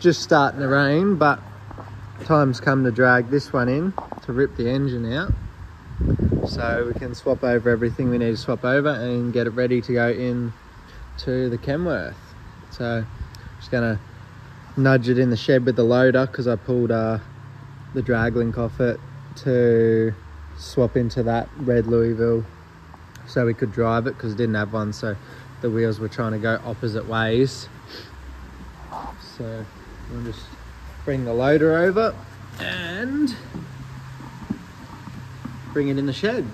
just starting to rain, but time's come to drag this one in to rip the engine out, so we can swap over everything we need to swap over and get it ready to go in to the Kenworth. So just gonna nudge it in the shed with the loader because I pulled the drag link off it to swap into that red Louisville so we could drive it, because it didn't have one, so the wheels were trying to go opposite ways. So we'll just bring the loader over and bring it in the shed.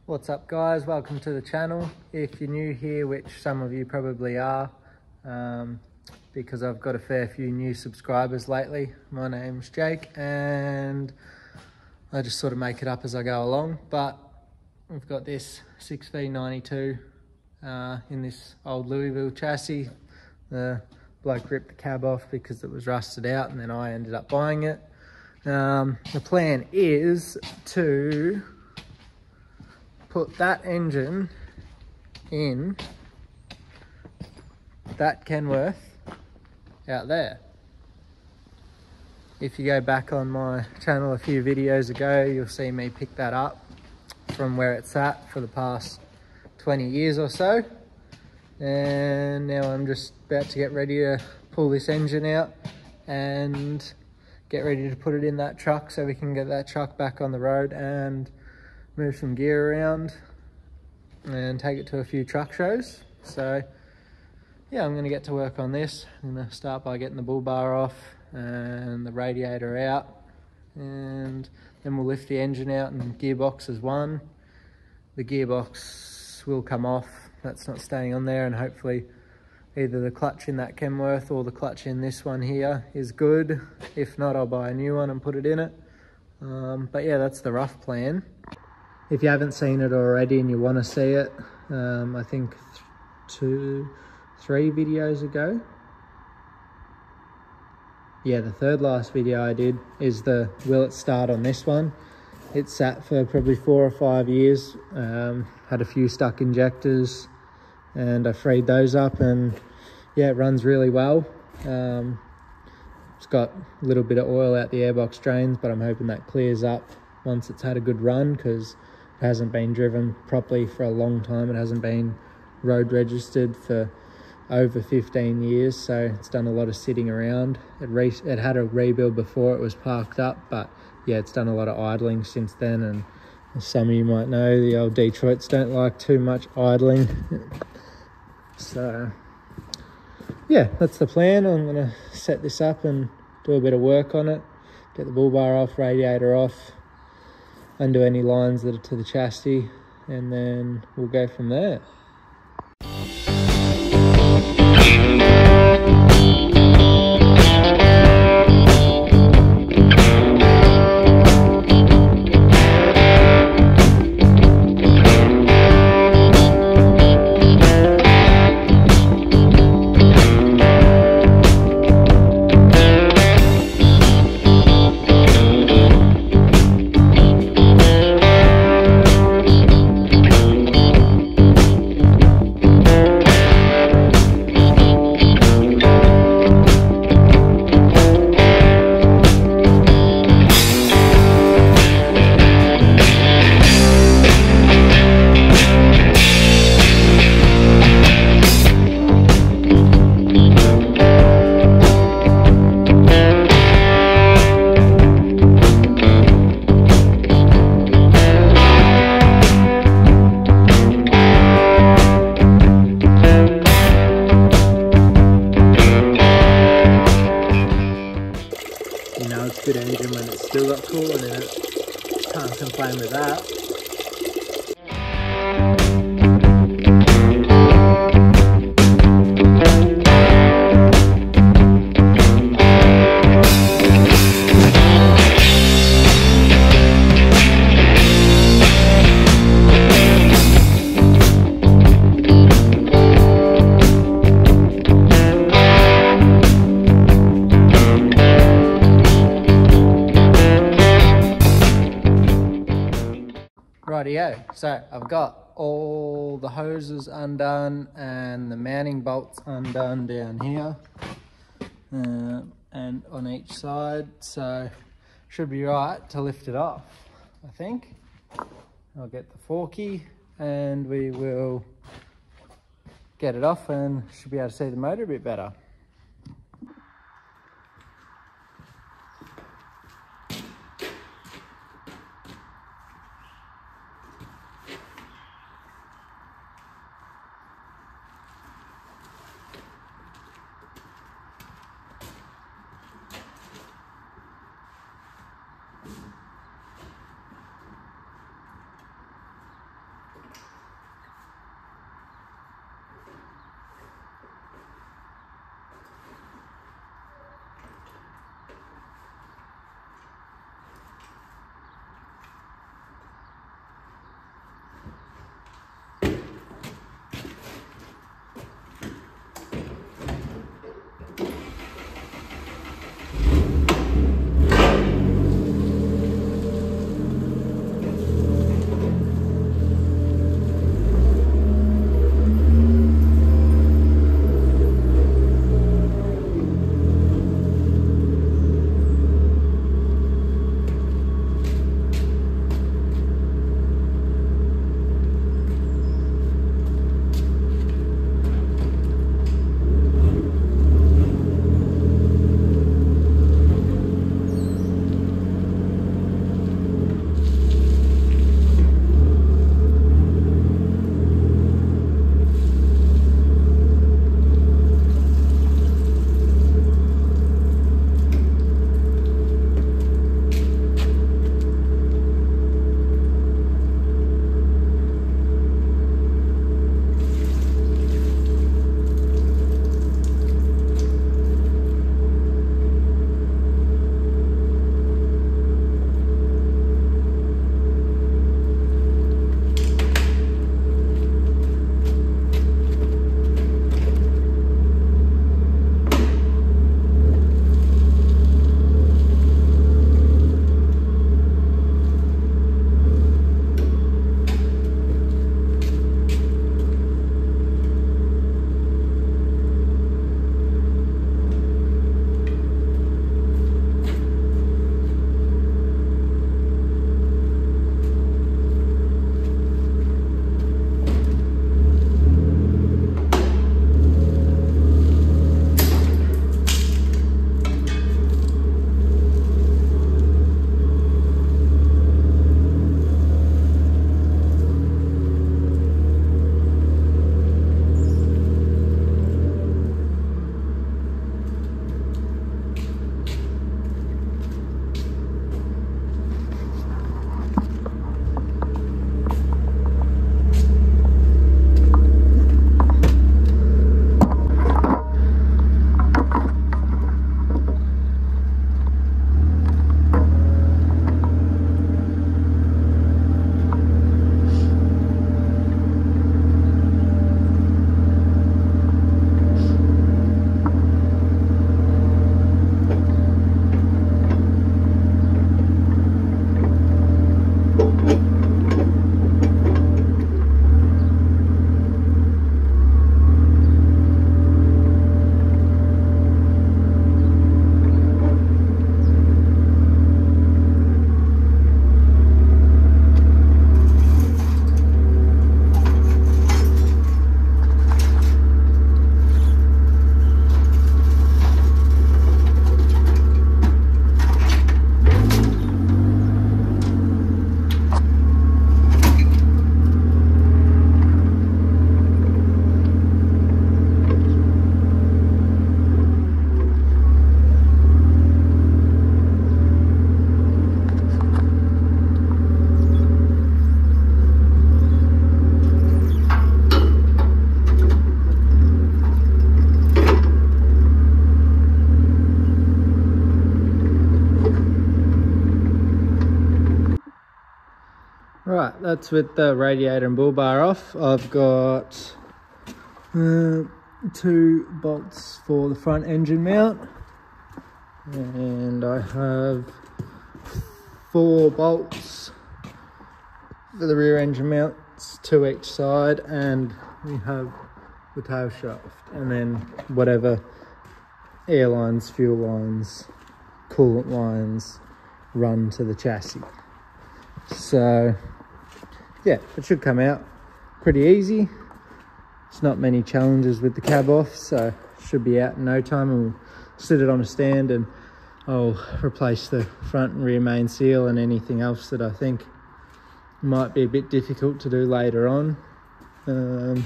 What's up guys, welcome to the channel. If you're new here, which some of you probably are, because I've got a fair few new subscribers lately. My name's Jake and I just sort of make it up as I go along, but we've got this 6V92 in this old Louisville chassis. The bloke ripped the cab off because it was rusted out and then I ended up buying it. The plan is to put that engine in that Kenworth out there. If you go back on my channel a few videos ago, you'll see me pick that up from where it's at for the past 20 years or so. And now I'm just about to get ready to pull this engine out and get ready to put it in that truck so we can get that truck back on the road and move some gear around and take it to a few truck shows. So yeah, I'm going to get to work on this. I'm going to start by getting the bull bar off and the radiator out, and then we'll lift the engine out and gearbox as one. The gearbox will come off that's not staying on there, and hopefully either the clutch in that Kenworth or the clutch in this one here is good. If not, I'll buy a new one and put it in it. But yeah, that's the rough plan. If you haven't seen it already and you want to see it, I think 3 videos ago. Yeah, the third last video I did is the will it start on this one. It sat for probably 4 or 5 years, had a few stuck injectors, and I freed those up, and yeah, it runs really well. It's got a little bit of oil out the airbox drains, but I'm hoping that clears up once it's had a good run, because it hasn't been driven properly for a long time. It hasn't been road registered for over 15 years, so it's done a lot of sitting around. It had a rebuild before it was parked up, but yeah, it's done a lot of idling since then, and as some of you might know, the old Detroits don't like too much idling. So yeah, that's the plan. I'm gonna set this up and do a bit of work on it, get the bull bar off, radiator off, undo any lines that are to the chassis, and then we'll go from there. Good engine when it's still got coolant in it. Can't complain with that. Rightio, so I've got all the hoses undone and the mounting bolts undone down here and on each side, so should be right to lift it off. I think I'll get the forky and we will get it off and should be able to see the motor a bit better. Right, that's with the radiator and bull bar off. I've got 2 bolts for the front engine mount, and I have 4 bolts for the rear engine mounts, 2 each side, and we have the tail shaft, and then whatever air lines, fuel lines, coolant lines run to the chassis. So yeah, it should come out pretty easy. It's not many challenges with the cab off, so it should be out in no time, and we'll sit it on a stand and I'll replace the front and rear main seal and anything else that I think might be a bit difficult to do later on. And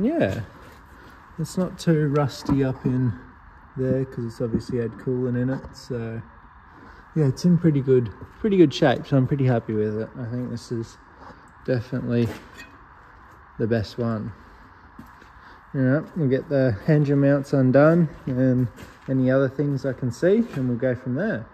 yeah, it's not too rusty up in there because it's obviously had coolant in it, so yeah, it's in pretty good shape, so I'm pretty happy with it. I think this is definitely the best one. Alright, we'll get the engine mounts undone and any other things I can see, and we'll go from there.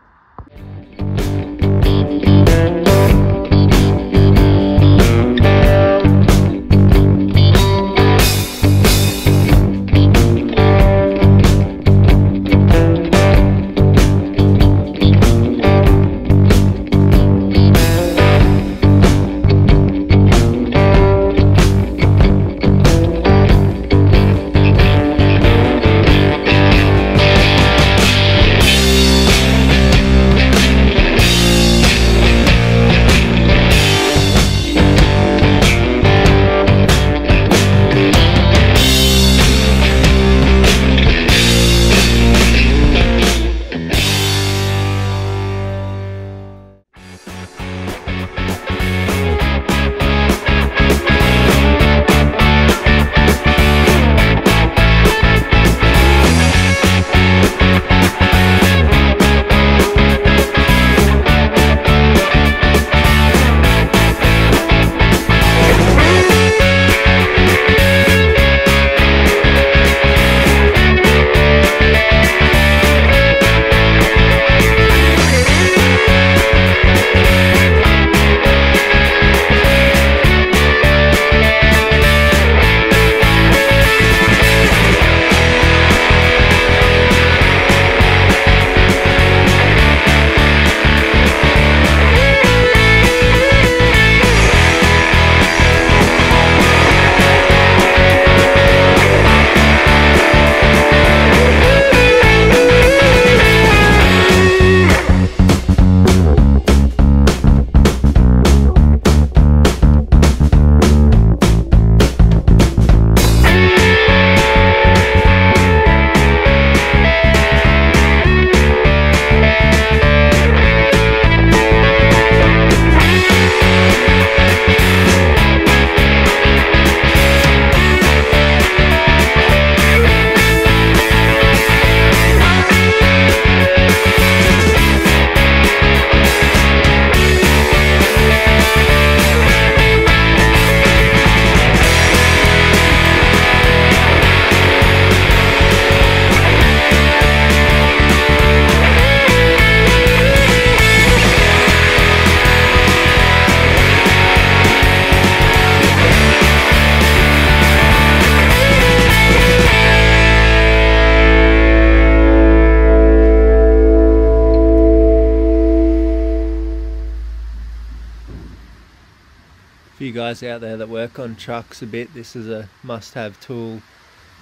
For you guys out there that work on trucks a bit, this is a must-have tool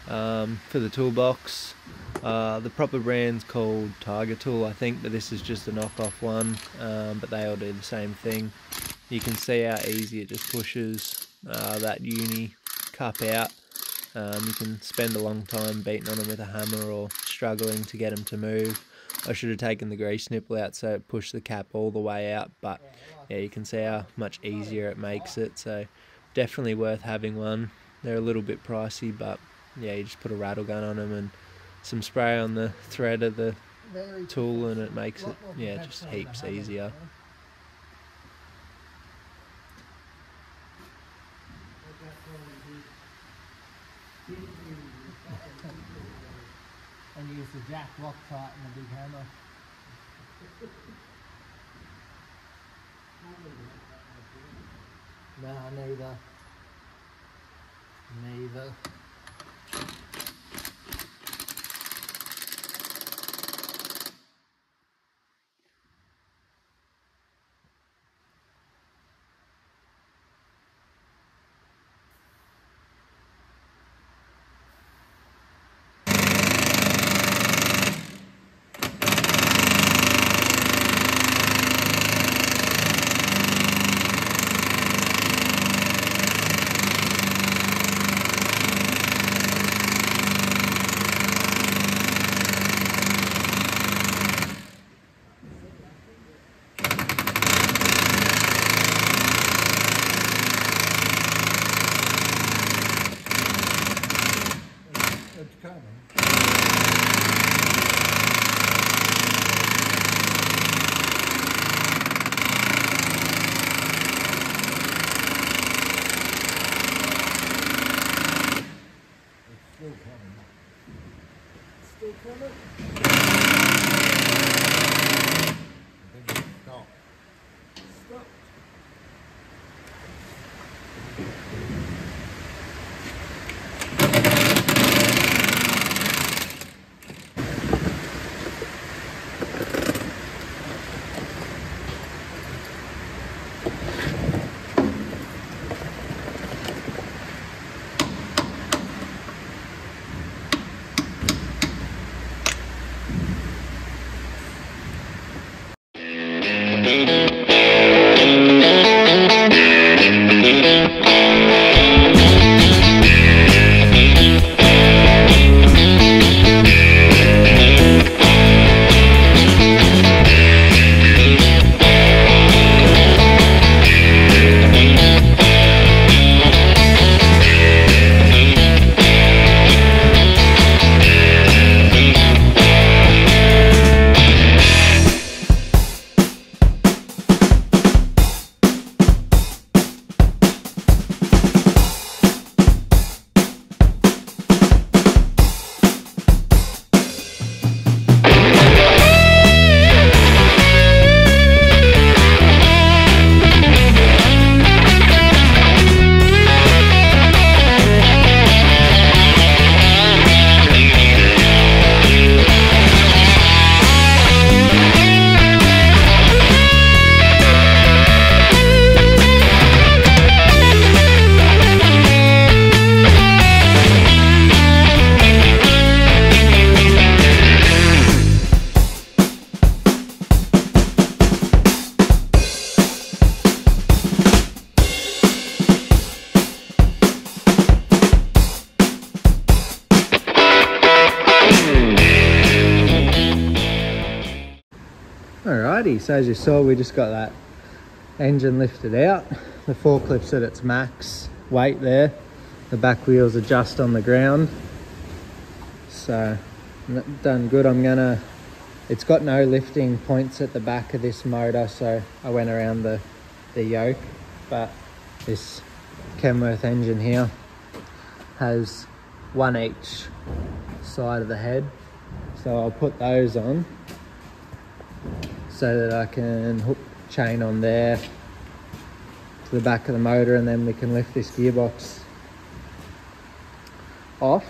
for the toolbox. The proper brand's called Tiger Tool, I think, but this is just a knockoff one, but they all do the same thing. You can see how easy it just pushes that uni cup out. You can spend a long time beating on them with a hammer or struggling to get them to move. I should have taken the grease nipple out so it pushed the cap all the way out, but yeah, you can see how much easier it makes it, so definitely worth having one. They're a little bit pricey, but yeah, you just put a rattle gun on them and some spray on the thread of the tool and it makes it, yeah, just heaps easier. And use the jack Loctite and the big hammer. Nah, neither. Neither. Still coming. Stop. Stop. Alrighty, so as you saw, we just got that engine lifted out. The forklift's at its max weight there. The back wheels are just on the ground. So, done good. It's got no lifting points at the back of this motor, so I went around the yoke. But this Kenworth engine here has one each side of the head. So I'll put those on so that I can hook chain on there to the back of the motor, and then we can lift this gearbox off,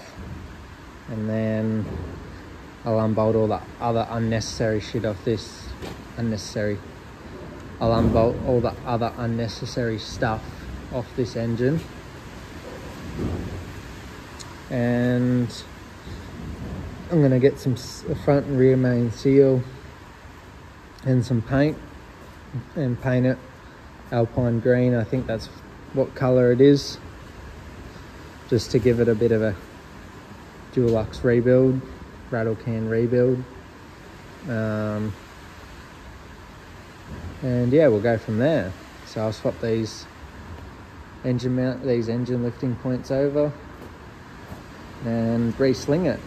and then I'll unbolt all the other unnecessary shit off this. I'll unbolt all the other unnecessary stuff off this engine, and I'm gonna get some front and rear main seal and some paint, and paint it Alpine green. I think that's what colour it is, just to give it a bit of a Dulux rebuild, rattle can rebuild. And yeah, we'll go from there. So I'll swap these engine lifting points over and re-sling it.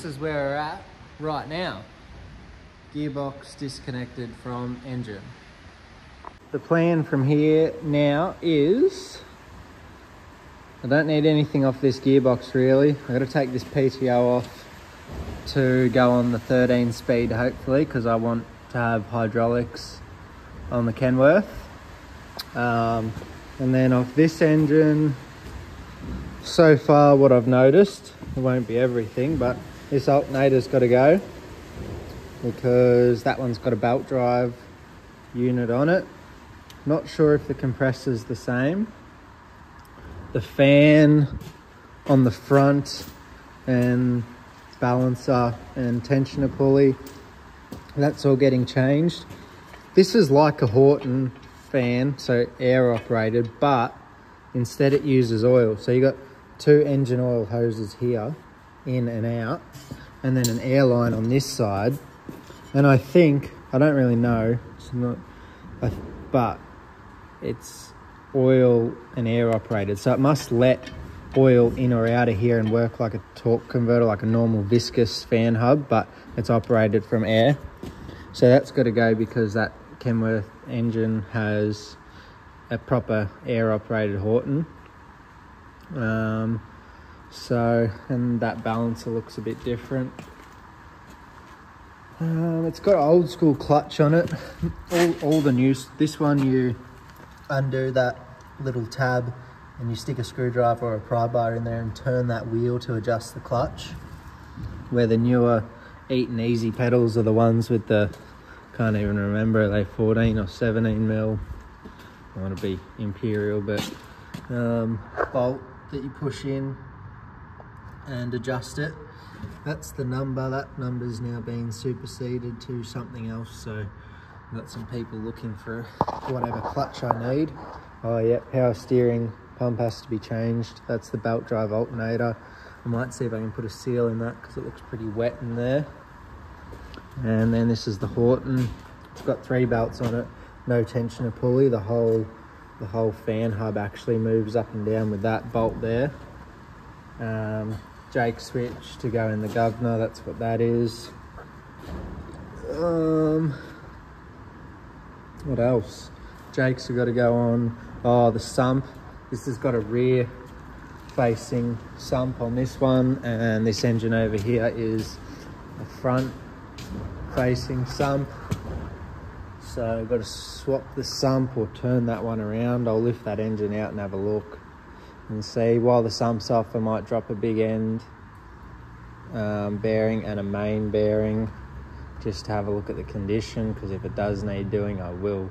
this is where we're at right now. Gearbox disconnected from engine. The plan from here now is, I don't need anything off this gearbox really. I've got to take this PTO off to go on the 13 speed hopefully, because I want to have hydraulics on the Kenworth. And then off this engine, so far what I've noticed, it won't be everything, but this alternator's got to go because that one's got a belt drive unit on it. Not sure if the compressor's the same. The fan on the front and balancer and tensioner pulley, that's all getting changed. This is like a Horton fan, so air operated, but instead it uses oil. So you got two engine oil hoses here, in and out, and then an air line on this side. And I think, I don't really know, it's not, but it's oil and air operated. So it must let oil in or out of here and work like a torque converter, like a normal viscous fan hub, but it's operated from air. So that's got to go because that Kenworth engine has a proper air operated Horton. So, and that balancer looks a bit different. It's got an old school clutch on it. All the new, this one you undo that little tab and you stick a screwdriver or a pry bar in there and turn that wheel to adjust the clutch. Where the newer Eaton Easy pedals are the ones with the, can't even remember, are they 14 or 17 mil? I want to be imperial, but bolt that you push in and adjust it. That's the number. That number's now been superseded to something else, so I've got some people looking for whatever clutch I need. Oh yeah, power steering pump has to be changed. That's the belt drive alternator. I might see if I can put a seal in that because it looks pretty wet in there. And then this is the Horton. It's got 3 belts on it, no tensioner pulley. The whole fan hub actually moves up and down with that bolt there. Jake switch to go in the governor, that's what that is. What else? Jake's got to go on, oh, the sump. This has got a rear facing sump on this one, and this engine over here is a front facing sump. So I've got to swap the sump or turn that one around. I'll lift that engine out and have a look and see. While the sump's off, I might drop a big end bearing and a main bearing just to have a look at the condition, because if it does need doing, I will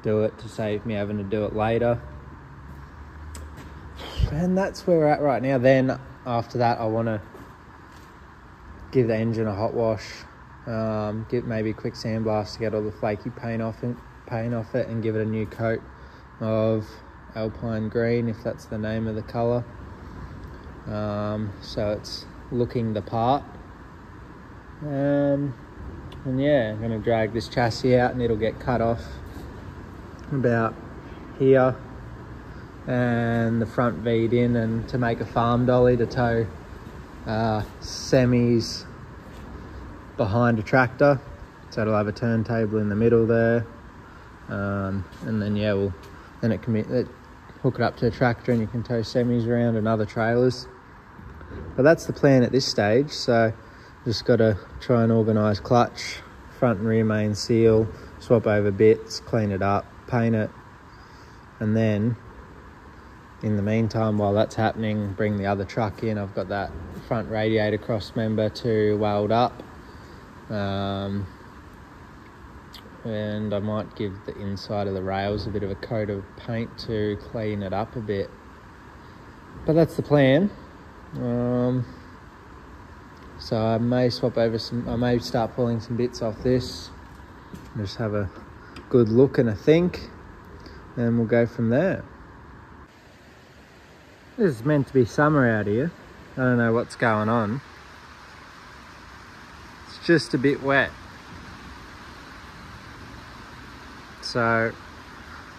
do it to save me having to do it later. And that's where we're at right now. Then after that, I want to give the engine a hot wash, get maybe a quick sandblast to get all the flaky paint off it and give it a new coat of Alpine green, if that's the name of the colour. So it's looking the part. And yeah, I'm going to drag this chassis out and it'll get cut off about here, and the front V'd in, and to make a farm dolly to tow semis behind a tractor. So it'll have a turntable in the middle there, and then yeah, then it can hook it up to a tractor and you can tow semis around and other trailers. But that's the plan at this stage. So just got to try and organise clutch, front and rear main seal, swap over bits, clean it up, paint it, and then in the meantime, while that's happening, bring the other truck in. I've got that front radiator cross member to weld up, and I might give the inside of the rails a bit of a coat of paint to clean it up a bit. But that's the plan. So I may swap over I may start pulling some bits off this and just have a good look and a think, and we'll go from there. This is meant to be summer out here. I don't know what's going on. It's just a bit wet. So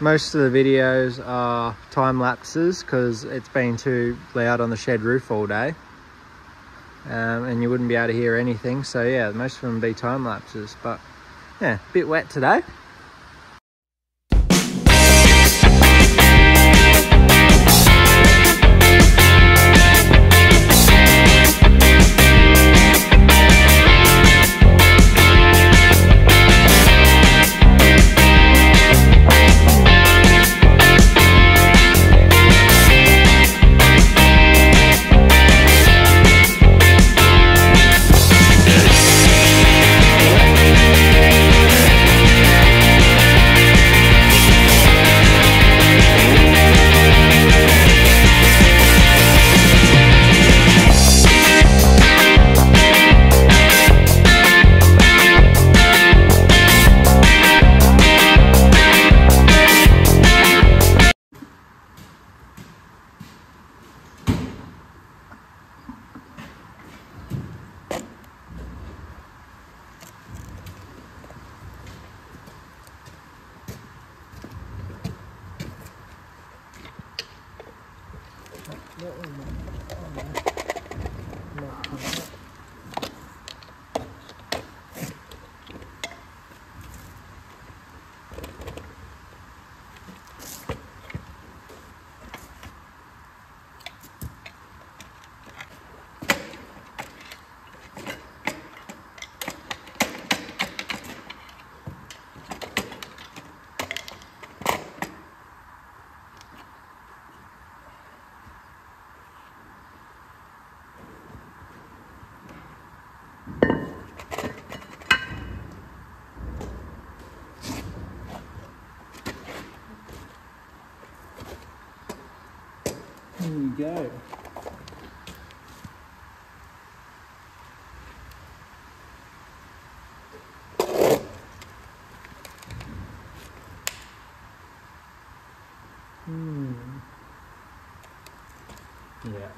most of the videos are time lapses because it's been too loud on the shed roof all day. and you wouldn't be able to hear anything. So yeah, most of them be time lapses, but yeah, a bit wet today. There you go. Yeah.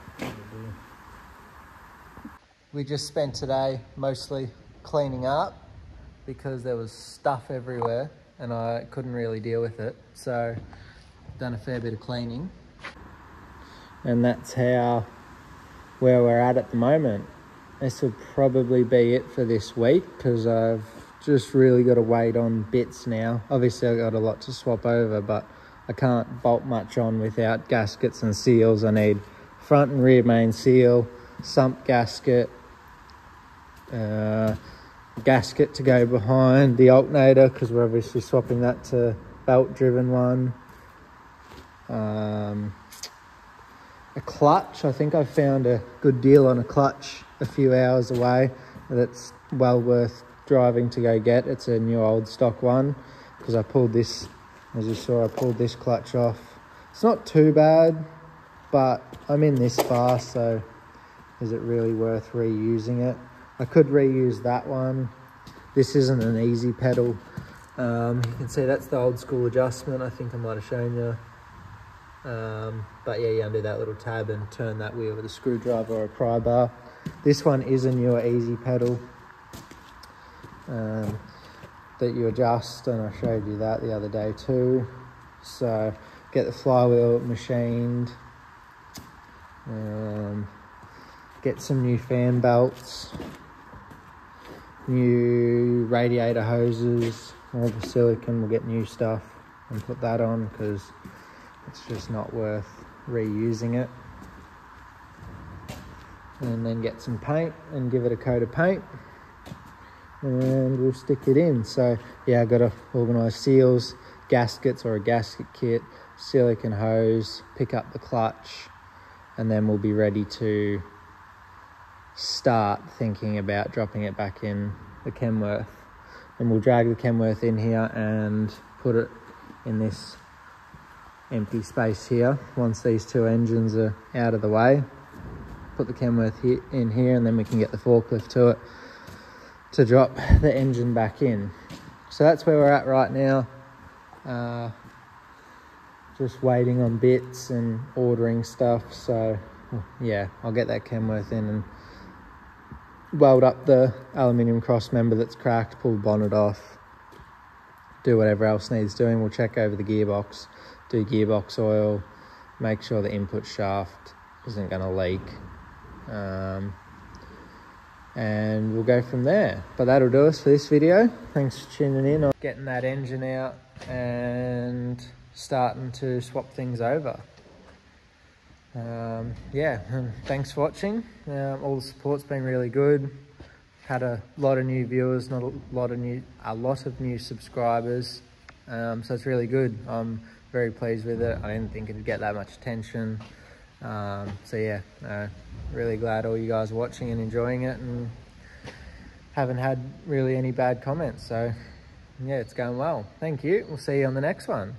We just spent today mostly cleaning up because there was stuff everywhere and I couldn't really deal with it. So done a fair bit of cleaning. And that's where we're at the moment. This will probably be it for this week because I've just really got to wait on bits now. Obviously I've got a lot to swap over, but I can't bolt much on without gaskets and seals. I need front and rear main seal, sump gasket, gasket to go behind the alternator because we're obviously swapping that to belt driven one. A clutch. I think I found a good deal on a clutch a few hours away that's well worth driving to go get. It's a new old stock one because I pulled this, as you saw, I pulled this clutch off. It's not too bad, but I'm in this far, so is it really worth reusing it? I could reuse that one. This isn't an easy pedal. You can see that's the old school adjustment. I think I might have shown you. But yeah, you undo that little tab and turn that wheel with a screwdriver or a pry bar. This one is a newer easy pedal that you adjust, and I showed you that the other day too. So get the flywheel machined, get some new fan belts, new radiator hoses, all the silicone. We'll get new stuff and put that on because it's just not worth reusing it. And then get some paint and give it a coat of paint and we'll stick it in. So yeah, I've got to organise seals, gaskets or a gasket kit, silicone hose, pick up the clutch, and then we'll be ready to start thinking about dropping it back in the Kenworth. And we'll drag the Kenworth in here and put it in this empty space here. Once these two engines are out of the way, put the Kenworth in here, and then we can get the forklift to it to drop the engine back in. So that's where we're at right now. Just waiting on bits and ordering stuff. So yeah, I'll get that Kenworth in and weld up the aluminium cross member that's cracked, pull the bonnet off, do whatever else needs doing. We'll check over the gearbox, do gearbox oil, make sure the input shaft isn't going to leak. and we'll go from there. But that'll do us for this video. Thanks for tuning in on getting that engine out and starting to swap things over. Yeah, thanks for watching. All the support's been really good. Had a lot of new viewers, a lot of new subscribers. So it's really good. I'm very pleased with it. I didn't think it'd get that much attention. So yeah, really glad all you guys are watching and enjoying it, and haven't had really any bad comments. So yeah, it's going well. Thank you. We'll see you on the next one.